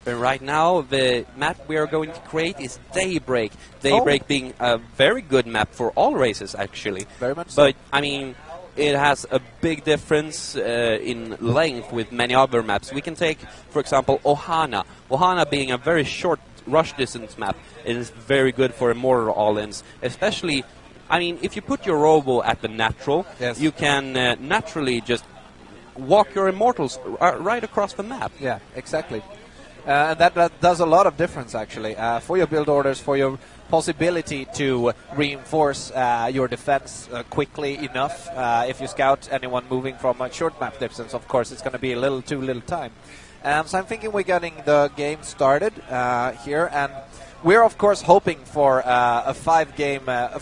Right now, the map we are going to create is Daybreak. Daybreak being a very good map for all races, actually. Very much so. But, I mean, it has a big difference in length with many other maps. We can take, for example, Ohana. Ohana being a very short rush distance map, it is very good for Immortal all-ins. Especially, I mean, if you put your Robo at the natural, you can naturally just walk your Immortals right across the map. Yeah, exactly. And that does a lot of difference, actually, for your build orders, for your possibility to reinforce your defense quickly enough. If you scout anyone moving from a short map distance, of course, it's going to be a little too little time. So I'm thinking we're getting the game started here, and we're, of course, hoping for a five-game match.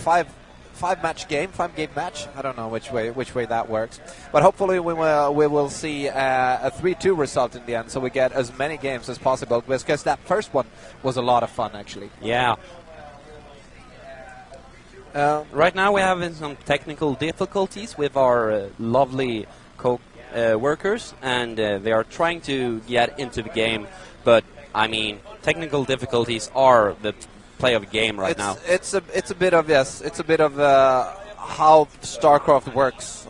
I don't know which way that works, but hopefully we will see a 3-2 result in the end, so we get as many games as possible, because that first one was a lot of fun, actually. Yeah. Right now we're having some technical difficulties with our lovely workers, and they are trying to get into the game, but I mean, technical difficulties are the play of a game right now. It's a bit of how StarCraft works.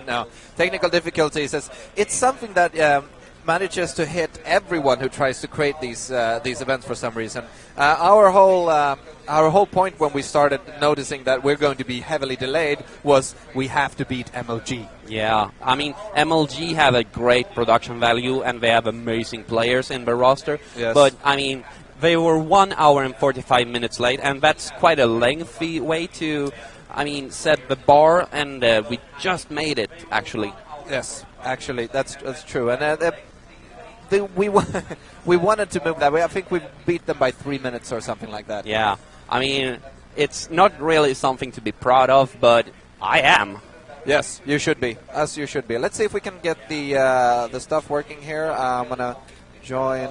No, technical difficulties. It's something that manages to hit everyone who tries to create these events for some reason. Our whole point when we started noticing that we're going to be heavily delayed was we have to beat MLG. Yeah, I mean, MLG have a great production value and they have amazing players in their roster. Yes. But I mean, they were 1 hour and 45 minutes late, and that's quite a lengthy way to, I mean, set the bar, and we just made it, actually. Yes, actually, that's true. And we wanted to move that way. I think we beat them by 3 minutes or something like that. Yeah, I mean, it's not really something to be proud of, but I am. Yes, you should be, as you should be. Let's see if we can get the stuff working here. I'm gonna join.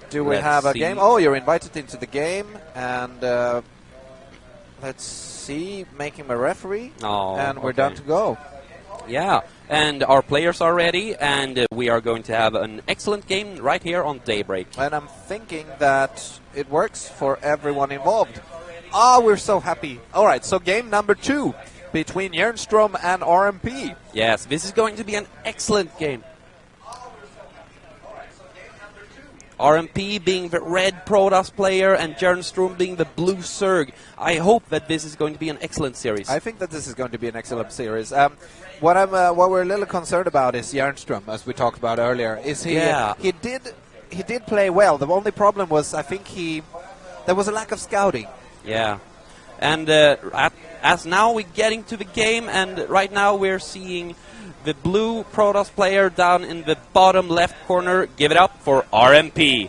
Do we have a game? Oh, you're invited into the game, and let's see, making a referee, and we're done to go. Yeah, and our players are ready, and we are going to have an excellent game right here on Daybreak. And I'm thinking that it works for everyone involved. Ah, we're so happy. All right, so game number 2 between Jernstrom and RMP. Yes, this is going to be an excellent game. RMP being the red Protoss player and Jernstrom being the blue Zerg. I hope that this is going to be an excellent series. I think that this is going to be an excellent series. What we're a little concerned about is Jernstrom, as we talked about earlier. Is he did play well. The only problem was, I think there was a lack of scouting. Yeah, and as now we're getting to the game, and right now we're seeing the blue Protoss player down in the bottom left corner. Give it up for RMP.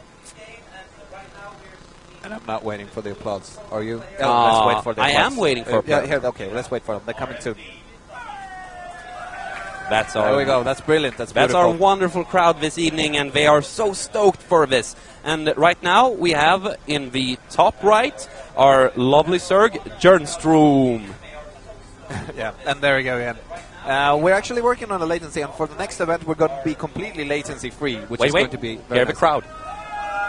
And I'm not waiting for the applause. Are you? Let's wait for the applause. I am waiting for applause. Yeah, okay, let's wait for them. They're coming soon. There we go. That's brilliant. That's our wonderful crowd this evening, and they are so stoked for this. And right now we have in the top right our lovely Zerg, Jernstrom. Yeah, and there we go again. We're actually working on a latency, and for the next event we're going to be completely latency-free, which is going to be very Hear the crowd.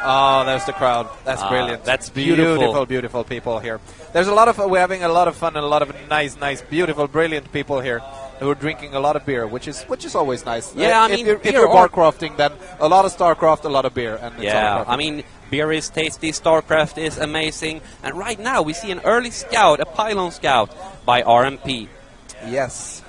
Oh, there's the crowd. That's brilliant. That's beautiful. Beautiful people here. We're having a lot of fun and a lot of nice, beautiful, brilliant people here who are drinking a lot of beer, which is always nice. Yeah, I mean, if you're barcrafting, then a lot of StarCraft, a lot of beer. And yeah, I mean, beer is tasty, StarCraft is amazing, and right now we see an early scout, a pylon scout by RMP. Yes.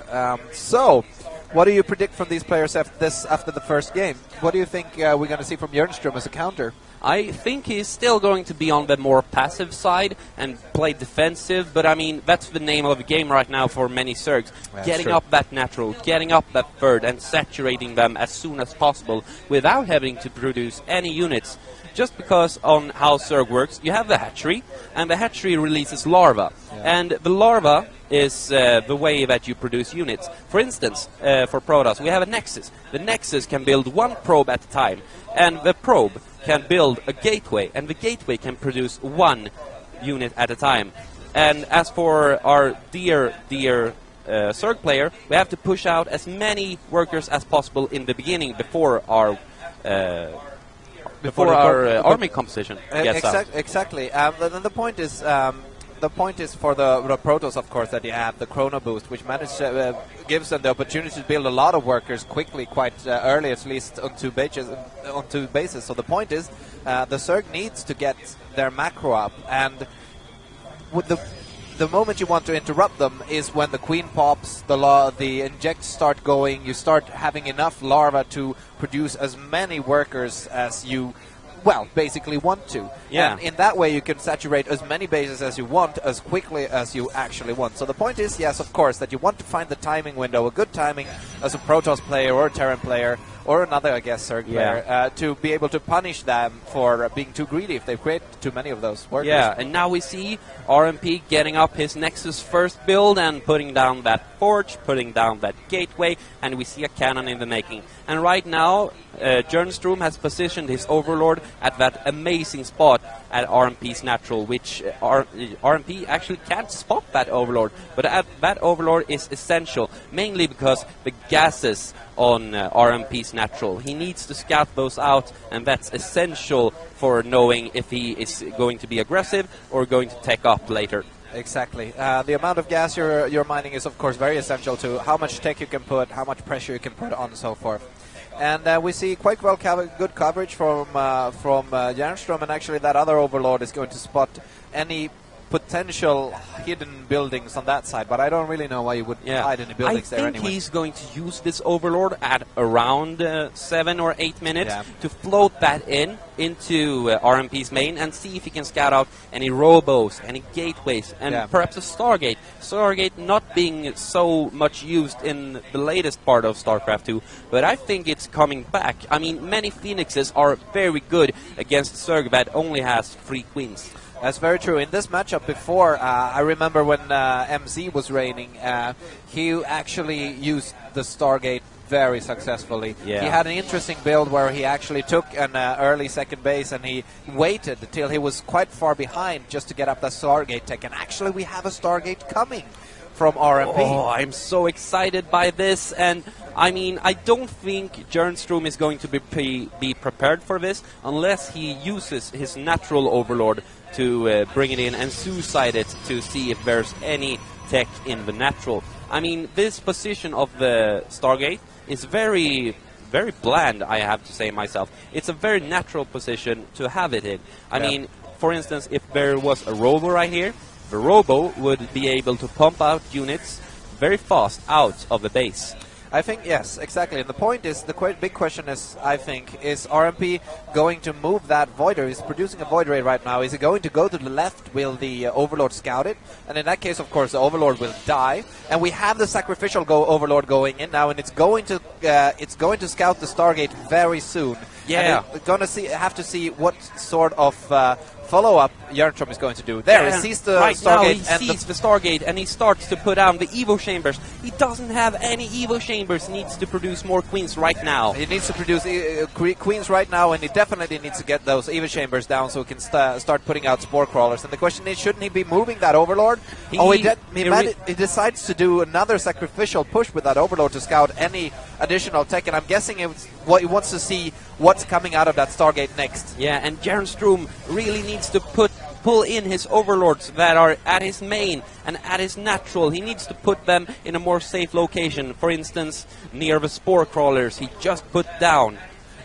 So, what do you predict from these players after the first game? What do you think we're going to see from Jernstrom as a counter? I think he's still going to be on the more passive side and play defensive, but I mean, that's the name of the game right now for many Zergs. Getting up that natural, getting up that third, and saturating them as soon as possible without having to produce any units. Just because on how Zerg works, you have the hatchery, and the hatchery releases larvae. Yeah. And the larva is the way that you produce units. For instance, for Protoss, we have a Nexus. The Nexus can build one probe at a time, and the probe can build a gateway, and the gateway can produce one unit at a time. And as for our dear Zerg player, we have to push out as many workers as possible in the beginning before our army composition gets out. Exactly. Then the point is. The point is for the Protoss, of course, that you have the Chrono Boost, which gives them the opportunity to build a lot of workers quickly, quite early, at least on two bases. So the point is, the Zerg needs to get their macro up, and with the moment you want to interrupt them is when the queen pops, the injects start going, you start having enough larvae to produce as many workers as you basically want to. Yeah. And in that way you can saturate as many bases as you want, as quickly as you actually want. So the point is, yes, of course, that you want to find the timing window, a good timing as a Protoss player or a Terran player or another, I guess, Zerg player, to be able to punish them for being too greedy if they create too many of those workers. Yeah, and now we see RMP getting up his Nexus first build and putting down that forge, putting down that gateway, and we see a cannon in the making. And right now, Jernstrom has positioned his Overlord at that amazing spot at RMP's natural, which RMP actually can't spot that Overlord, but that Overlord is essential, mainly because the gases on RMP's natural. He needs to scout those out, and that's essential for knowing if he is going to be aggressive or going to take up later. Exactly. The amount of gas you're mining is, of course, very essential to how much tech you can put, how much pressure you can put on, and so forth. And we see quite good coverage from Jernstrom, and actually that other Overlord is going to spot any potential hidden buildings on that side, but I don't really know why you would hide any buildings there anyway. I think he's going to use this Overlord at around 7 or 8 minutes to float that into RMP's main and see if he can scout out any robos, any gateways, and perhaps a Stargate. Stargate not being so much used in the latest part of StarCraft 2, but I think it's coming back. I mean, many Phoenixes are very good against Zerg that only has 3 queens. That's very true. In this matchup before, I remember when MZ was reigning, he actually used the Stargate very successfully. Yeah. He had an interesting build where he actually took an early second base and he waited till he was quite far behind just to get up the Stargate tech. And actually we have a Stargate coming from RMP. Oh, I'm so excited by this, and I mean, I don't think Jernstrom is going to be prepared for this unless he uses his natural Overlord to bring it in and suicide it to see if there's any tech in the natural. I mean, this position of the Stargate is very, very bland, I have to say myself. It's a very natural position to have it in. I mean, for instance, if there was a robo right here, the robo would be able to pump out units very fast out of the base. I think, yes, exactly. And the point is, the big question is, I think, is RMP going to move that Void Ray? He's producing a Void Ray right now. Is he going to go to the left? Will the Overlord scout it? And in that case, of course, the Overlord will die. And we have the Sacrificial Overlord going in now, and it's going to scout the Stargate very soon. Yeah. And we're going to have to see what sort of follow-up Jernstrom is going to do. There, he sees the right Stargate. Now he sees the Stargate and he starts to put down the Evo Chambers. He doesn't have any Evo Chambers. He needs to produce more Queens right now. He needs to produce Queens right now, and he definitely needs to get those Evo Chambers down so he can start putting out Spore Crawlers. And the question is, shouldn't he be moving that Overlord? He decides to do another Sacrificial push with that Overlord to scout any additional tech, and I'm guessing he wants to see what's coming out of that Stargate next. Yeah, and Jernstrom really needs to pull in his Overlords that are at his main and at his natural. He needs to put them in a more safe location. For instance, near the Spore Crawlers he just put down.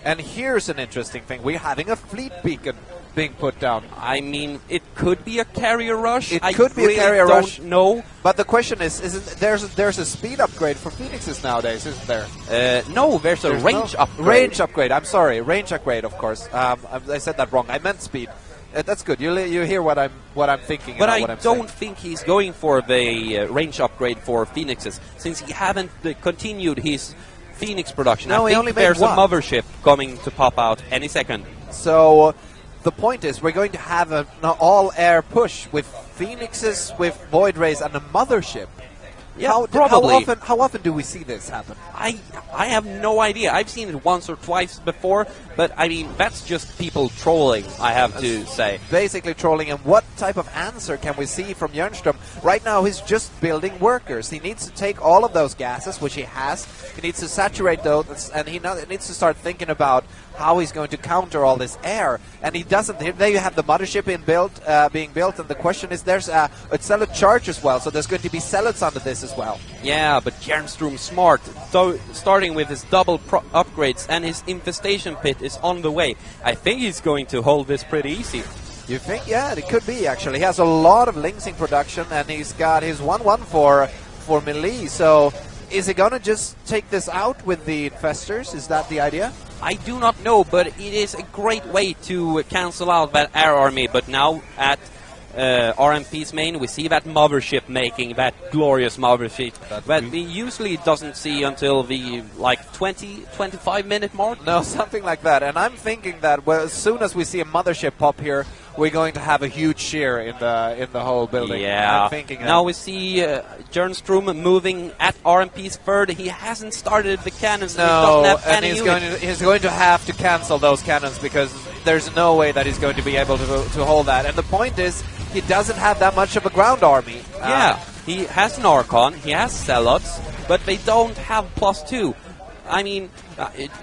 And here's an interesting thing. We're having a fleet beacon being put down. I mean, it could be a carrier rush. It could be a carrier rush. No. But the question is, there's a speed upgrade for Phoenixes nowadays, isn't there? No, there's a range upgrade. Range upgrade. I'm sorry, range upgrade, of course. I said that wrong. I meant speed. That's good. You hear what I'm thinking. But I don't think he's going for the range upgrade for Phoenixes, since he haven't continued his Phoenix production. No, I think there's a mothership coming to pop out any second. So the point is, we're going to have an all-air push with Phoenixes, with Void Rays, and a mothership. Yeah, probably. How often do we see this happen? I have no idea. I've seen it once or twice before, but I mean, that's just people trolling, I have to say. Basically trolling. And what type of answer can we see from Jernstrom? Right now he's just building workers. He needs to take all of those gases, which he has. He needs to saturate those, and he needs to start thinking about how he's going to counter all this air. And he doesn't. There you have the mothership being built, and the question is, there's a zealot charge as well, so there's going to be zealots under this as well. Yeah, but Jernstrom's smart. So starting with his double upgrades, and his infestation pit is on the way. I think he's going to hold this pretty easy. You think? Yeah, it could be, actually. He has a lot of Lingsing production, and he's got his 1-1 for melee, so is he going to just take this out with the infestors? Is that the idea? I do not know, but it is a great way to cancel out that air army. But now at RMP's main, we see that mothership making that glorious mothership that we usually doesn't see until the 20-25 minute mark. No, something like that. And I'm thinking that as soon as we see a mothership pop here, we're going to have a huge shear in the whole building. Yeah. I'm thinking that. Now we see Jernstrom moving at RMP's third. He hasn't started the cannons. No, he doesn't have and any he's going to have to cancel those cannons because there's no way that he's going to be able to hold that. And the point is, he doesn't have that much of a ground army. Yeah, he has an Archon, he has Zealots, but they don't have +2. I mean,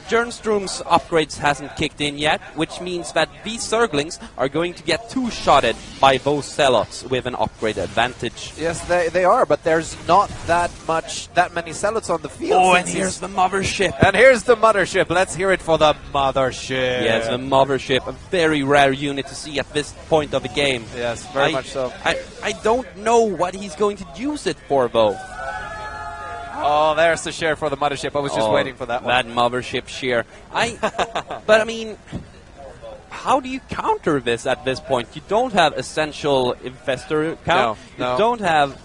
Jernstrom's upgrades hasn't kicked in yet, which means that these Zerglings are going to get two-shotted by those Zealots with an upgrade advantage. Yes, they are, but there's not that many Zealots on the field. Oh, and here's the mothership. And here's the mothership. Let's hear it for the mothership. Yes, the mothership, a very rare unit to see at this point of the game. Yes, very much so. I don't know what he's going to use it for, though. Oh, there's the share for the mothership. I was just waiting for that one. That mothership share. But I mean, how do you counter this at this point? You don't have essential infestor count. No. You don't have.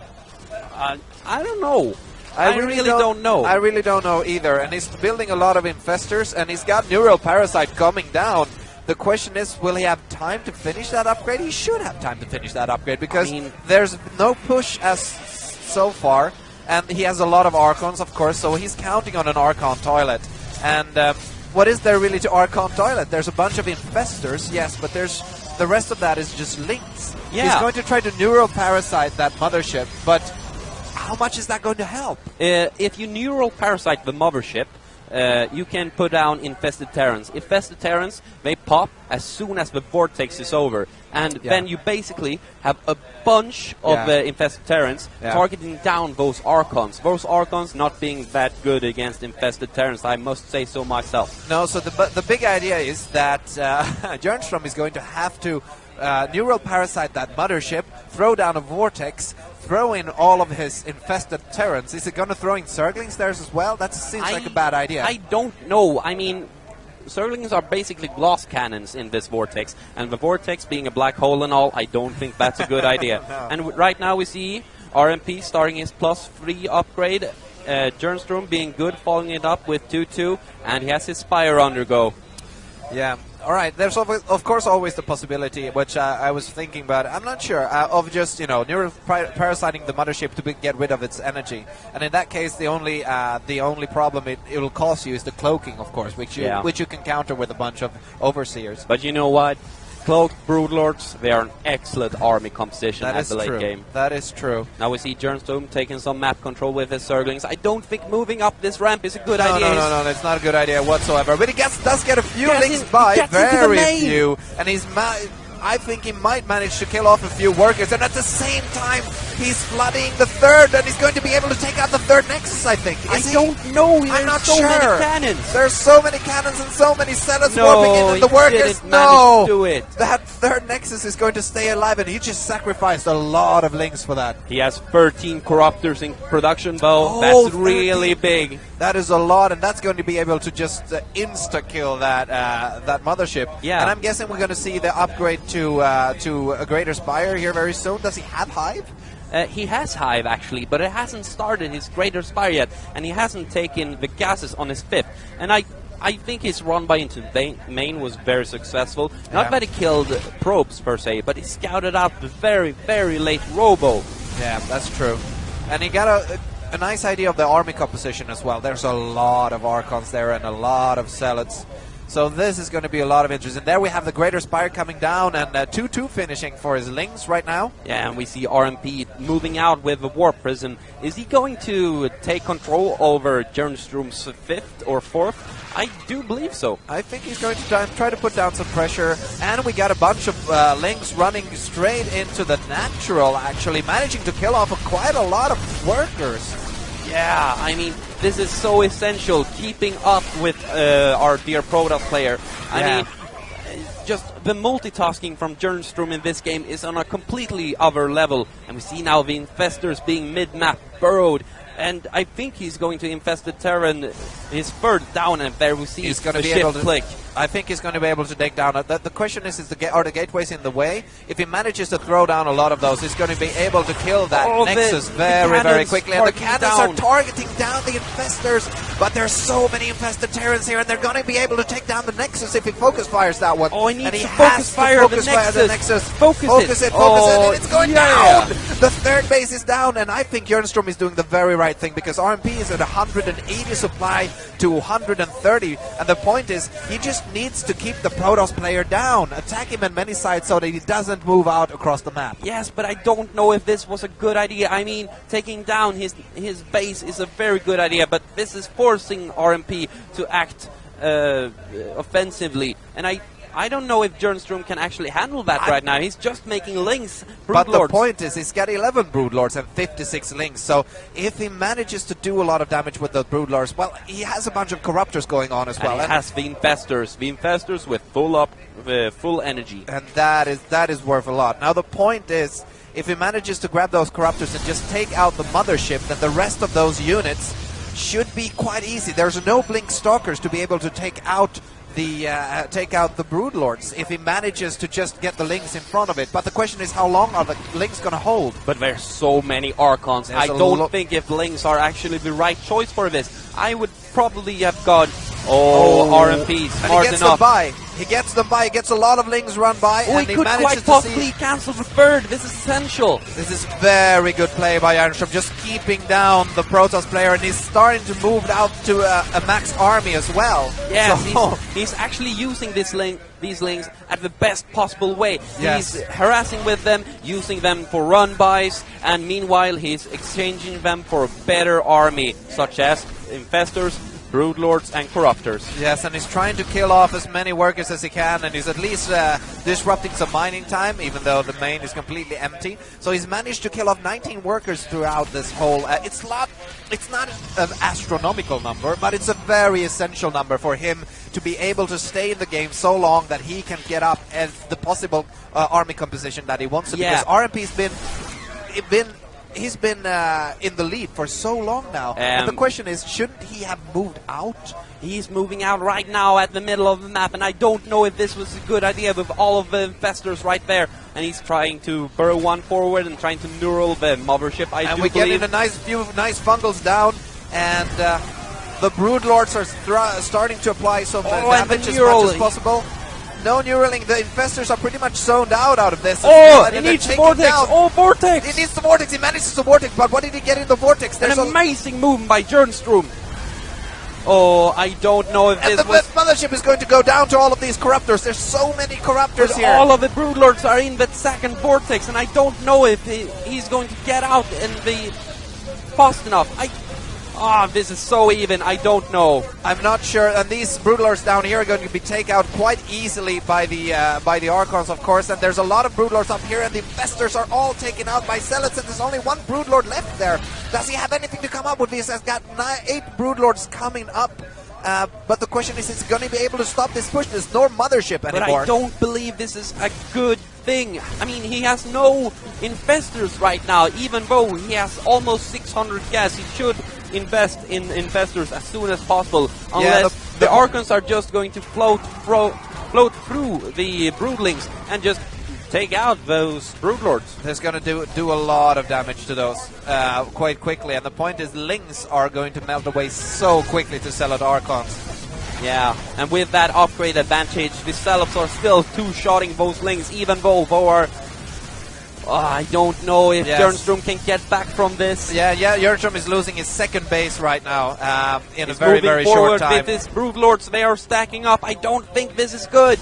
I don't know. I really don't know. I really don't know either. And he's building a lot of infestors, and he's got Neural Parasite coming down. The question is, will he have time to finish that upgrade? He should have time to finish that upgrade because there's no push as so far. And he has a lot of Archons, of course, so he's counting on an Archon toilet. And what is there really to Archon toilet? There's a bunch of infestors, yes, but there's the rest of that is just links. Yeah. He's going to try to neural parasite that mothership, but how much is that going to help? If you neural parasite the mothership, you can put down infested Terrans. Infested Terrans, they pop as soon as the vortex is over. And then you basically have a bunch of infested Terrans targeting down those Archons. Those Archons not being that good against infested Terrans, I must say so myself. No, so the big idea is that Jernstrom is going to have to neural parasite that mothership, throw down a vortex, throw in all of his infested Terrans. Is he going to throw in Zerglings there as well? That seems like a bad idea. I don't know. I mean, Zerglings are basically glass cannons in this vortex, and the vortex being a black hole and all, I don't think that's a good idea. No. And right now we see RMP starting his +3 upgrade, Jernstrom being good, following it up with 2-2, and he has his Spire undergo. Yeah. All right. There's of course always the possibility, which I was thinking, but I'm not sure, of just neural parasiting the mothership to get rid of its energy. And in that case, the only problem it will cause you is the cloaking, of course, which you can counter with a bunch of overseers. But you know what? Cloaked Broodlords, they are an excellent army composition at the late game. That is true. Now we see Jernstrom taking some map control with his Zerglings. I don't think moving up this ramp is a good idea. No, it's not a good idea whatsoever. But he does get a few links by, very few. And I think he might manage to kill off a few workers, and at the same time, he's flooding the third, and he's going to be able to take out the third Nexus, I think. I don't know. I'm not so sure. Many cannons. There's so many cannons and so many Zealots warping in, and the workers, didn't manage to do it. That third Nexus is going to stay alive, and he just sacrificed a lot of links for that. He has 13 Corruptors in production, though. Oh, that's really big. That is a lot, and that's going to be able to just insta-kill that mothership. Yeah. And I'm guessing we're going to see the upgrade to a Greater Spire here very soon. Does he have Hive? He has Hive, actually, but it hasn't started his Greater Spire yet, and he hasn't taken the gases on his 5th. And I think his run by into main was very successful. Not that he killed probes, per se, but he scouted out the very, very late Robo. Yeah, that's true. And he got a nice idea of the army composition as well. There's a lot of Archons there and a lot of Zealots. So this is going to be a lot of interest. And there we have the Greater Spire coming down and 2-2 finishing for his Lings right now. Yeah, and we see RMP moving out with the War Prism. Is he going to take control over Jernstrom's 5th or 4th? I do believe so. I think he's going to try to put down some pressure. And we got a bunch of Lings running straight into the natural, actually, managing to kill off quite a lot of workers. Yeah, I mean, this is so essential, keeping up with our dear Protoss player. I mean, just the multitasking from Jernstrom in this game is on a completely other level. And we see now the Infestors being mid-map burrowed. And I think he's going to infest the Terran, his third down, and there we see he's going to the be able shift to click. I think he's going to be able to take down. The question is are the gateways in the way? If he manages to throw down a lot of those, he's going to be able to kill that Nexus very quickly. And the cannons are targeting down the Infestors, but there's so many infested Terrans here, and they're going to be able to take down the Nexus if he focus fires that one. Oh, he needs and he to focus fire the Nexus. Focus it, and it's going down! The third base is down, and I think Jernstrom is doing the very right thing, because RMP is at 180 supply to 130, and the point is, he just needs to keep the Protoss player down, attack him on many sides so that he doesn't move out across the map. Yes, but I don't know if this was a good idea. I mean, taking down his base is a very good idea, but this is forcing RMP to act offensively, and I don't know if Jernstrom can actually handle that right now. He's just making Lings, Broodlords. But the Broodlords. point is, he's got 11 Broodlords and 56 Lings. So if he manages to do a lot of damage with the Broodlords, well, he has a bunch of Corruptors going on as well. And he has the Infestors with full energy. And that is worth a lot. Now the point is, if he manages to grab those Corruptors and just take out the Mothership, then the rest of those units should be quite easy. There's no Blink Stalkers to be able to take out the Broodlords if he manages to just get the Lings in front of it. But the question is, how long are the Lings going to hold? But there's so many Archons. I don't think if Lings are actually the right choice for this. I would probably have gone, RMP, smart enough. He gets them by. He gets a lot of Lings run by, and he could manages quite to possibly cancel the third. This is essential. This is very good play by Jernstrom, just keeping down the Protoss player, and he's starting to move out to a max army as well. Yes, so he's actually using these Lings at the best possible way. Yes. He's harassing with them, using them for run-bys, and meanwhile he's exchanging them for a better army, such as Infestors, Broodlords and Corruptors. Yes, and he's trying to kill off as many workers as he can, and he's at least disrupting some mining time, even though the main is completely empty. So he's managed to kill off 19 workers throughout this whole... It's not an astronomical number, but it's a very essential number for him to be able to stay in the game so long that he can get up at the possible army composition that he wants to. Yeah. Because RMP's he's been in the lead for so long now. And the question is, shouldn't he have moved out? He's moving out right now at the middle of the map, and I don't know if this was a good idea with all of the Infestors right there. And he's trying to burrow one forward and trying to neural the Mothership, and we get in a few nice fungals down, and the Broodlords are starting to apply some damage as much as possible. No neuraling. The Infestors are pretty much zoned out of this. He needs the Vortex. Vortex. He needs the Vortex. He manages the Vortex, but what did he get in the Vortex? There's an amazing move by Jernstrom. I don't know if this was... the Mothership is going to go down to all of these Corruptors. There's so many Corruptors here. All of the Broodlords are in that second Vortex, and I don't know if he's going to get out and be fast enough. This is so even. I don't know. I'm not sure. And these Broodlords down here are going to be taken out quite easily by the Archons, of course. And there's a lot of Broodlords up here, and the Infestors are all taken out by Zealots. And there's only one Broodlord left there. Does he have anything to come up with? He has got 8 Broodlords coming up. But the question is he going to be able to stop this push? There's no Mothership anymore. But I don't believe this is a good thing. I mean, he has no Infestors right now, even though he has almost 600 gas. He should invest in Infestors as soon as possible, unless the Archons are just going to float through the Broodlings and just take out those Broodlords. That's going to do a lot of damage to those quite quickly, and the point is Lings are going to melt away so quickly to Zealot Archons. Yeah, and with that upgrade advantage, the Zealots are still two-shotting those Lings, even though they are I don't know if Yes. Jernstrom can get back from this. Yeah, Jernstrom is losing his second base right now in He's a very, moving very forward short time. with his Broodlords. They are stacking up. I don't think this is good.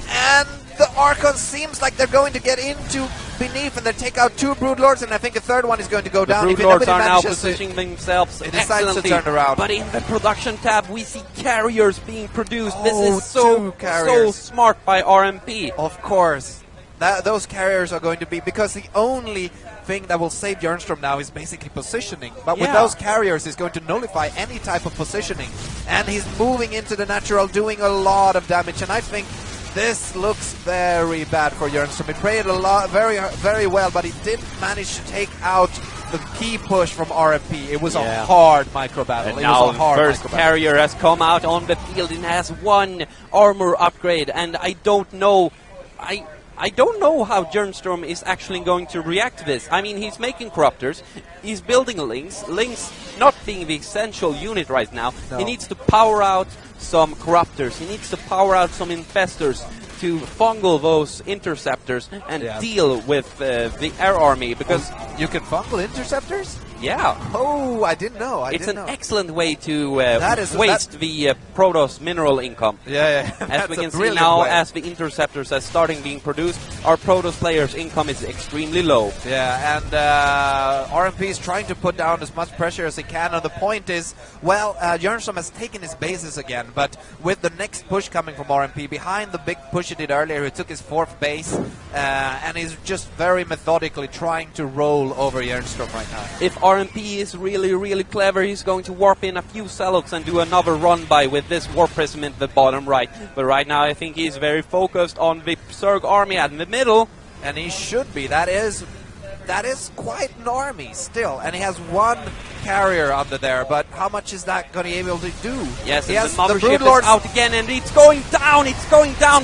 And the Archon seems like they're going to get into beneath and they take out 2 Broodlords, and I think a third one is going to go down. The If Broodlords anybody are now manages to- positioning themselves It decides to excellently. turn around. But in the production tab, we see carriers being produced. This Oh, is so 2 carriers. smart by RMP. Of course. Those carriers are going to be, because the only thing that will save Jernstrom now is basically positioning. But with Yeah. those carriers, he's going to nullify any type of positioning. And he's moving into the natural, doing a lot of damage. And I think this looks very bad for Jernstrom. He played a lot, very, very well, but he didn't manage to take out the key push from RMP. It was Yeah. a hard micro battle. And It now was a hard first micro battle. carrier has come out on the field and has 1 armor upgrade, and I don't know. I don't know how Jernstrom is actually going to react to this. I mean, he's making corruptors, he's building links not being the essential unit right now. No. He needs to power out some corruptors, he needs to power out some infestors to fungal those interceptors and Yeah. deal with the air army, because You can fungal interceptors? yeah, Oh, I didn't know. it's an know. excellent way to That is- waste the Protoss mineral income. Yeah. As That's we a can see brilliant now, way. as the interceptors are starting being produced, our Protoss players' income is extremely low. Yeah, and RMP is trying to put down as much pressure as he can. And the point is, well, Jernstrom has taken his bases again, but with the next push coming from RMP, behind the big push he did earlier, he took his 4th base, and he's just very methodically trying to roll over Jernstrom right now. If RMP is really, really clever, he's going to warp in a few zealots and do another run-by with this Warp Prism in the bottom right. But right now I think he's very focused on the Zerg army at the middle. And he should be. That is quite an army still. And he has 1 carrier under there, but how much is that going to be able to do? Yes, he and has the mothership is Broodlords out again, and it's going down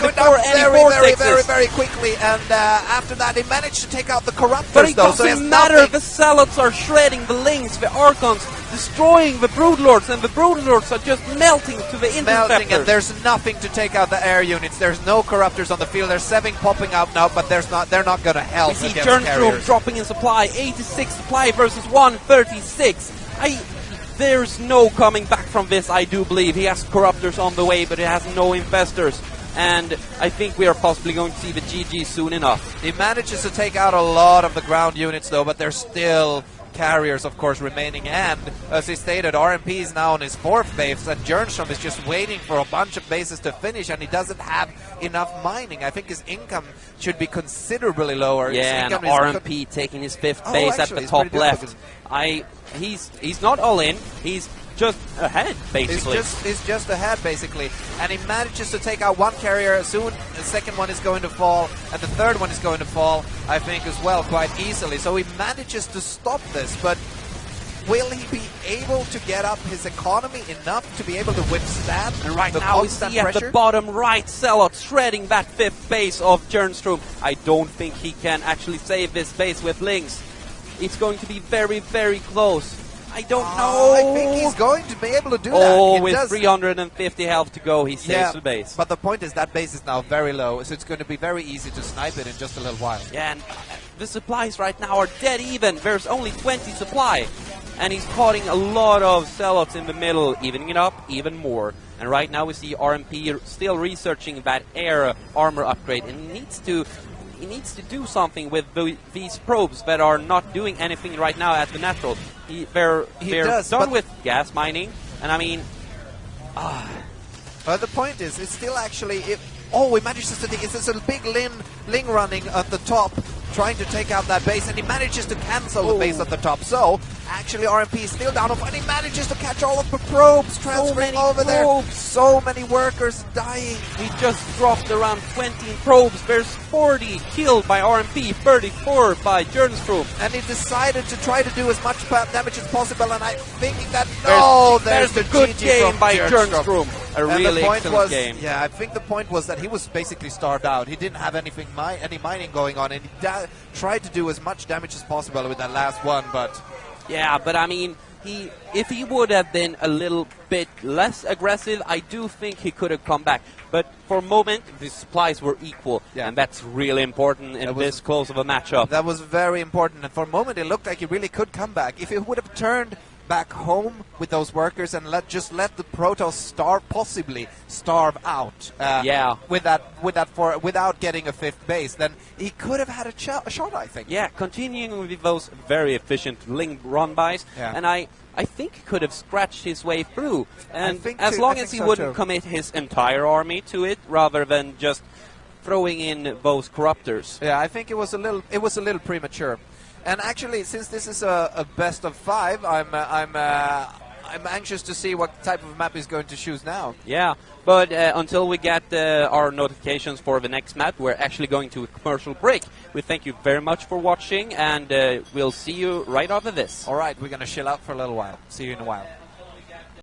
before any very, vortexes. very quickly. And after that, he managed to take out the Corruptors, But it though, so he has doesn't matter, nothing. the Zealots are shredding the Lings, the Archons, destroying the Broodlords, and the Broodlords are just melting to the Melting, Interceptors. and there's nothing to take out the air units. There's no Corruptors on the field. There's 7 popping out now, but they're not going to help We see against Jernstrom carriers. dropping in supply, 86 supply versus 136. There's no coming back from this, I do believe. He has Corruptors on the way, but he has no Infestors. And I think we are possibly going to see the GG soon enough. He manages to take out a lot of the ground units, though, but there's still carriers, of course, remaining. And as he stated, RMP is now on his 4th base, and Jernstrom is just waiting for a bunch of bases to finish, and he doesn't have enough mining. I think his income should be considerably lower. His Yeah, and income is RMP taking his 5th Oh, base actually, at the it's top pretty left. He's not all in. He's just ahead, basically. He's just ahead, basically. And he manages to take out 1 carrier. Soon the second one is going to fall, and the third one is going to fall, I think, as well, quite easily. So he manages to stop this, but will he be able to get up his economy enough to be able to withstand And right the now we constant see at pressure? the bottom right, Zealot shredding that 5th base of Jernstrom. I don't think he can actually save this base with Lings. It's going to be very, very close. I don't know. I think he's going to be able to do that. Oh, He with does- 350 health to go, he saves the base. But the point is that base is now very low, so it's going to be very easy to snipe it in just a little while. Yeah, and the supplies right now are dead even. There's only 20 supply. And he's cutting a lot of Zealots in the middle, evening it up even more. And right now we see RMP still researching that air armor upgrade. And he needs to do something with these probes that are not doing anything right now at the natural. They're done with gas mining. And I mean... But the point is, it's still actually... he manages to take... It's a big Ling running at the top, trying to take out that base, and he manages to cancel the base at the top. So, actually, RMP is still down, and he manages to catch all of the probes transferring over there. So many workers dying. He just dropped around 20 probes. There's 40 killed by RMP, 34 by Jernstrom. And he decided to try to do as much damage as possible, and I'm thinking that, there's the a good GG game from by Jernstrom. Jernstrom. A really excellent game. Yeah, I think the point was that he was basically starved out. He didn't have any mining going on, and he tried to do as much damage as possible with that last one, but... Yeah, but I mean, if he would have been a little bit less aggressive, I do think he could have come back. But for a moment, the supplies were equal, and that's really important in this close of a matchup. That was very important, and for a moment it looked like he really could come back. If he would have turned back home with those workers and just let the Protoss possibly starve out without getting a fifth base, then he could have had a shot, I think. Yeah, continuing with those very efficient link run-bys, and I think he could have scratched his way through. And as long as he wouldn't commit his entire army to it, rather than just throwing in those corruptors. Yeah, I think it was a little premature. And actually, since this is a best of 5, I'm anxious to see what type of map he's going to choose now. Yeah, but until we get our notifications for the next map, we're actually going to a commercial break. We thank you very much for watching, and we'll see you right after this. All right, we're going to chill out for a little while. See you in a while.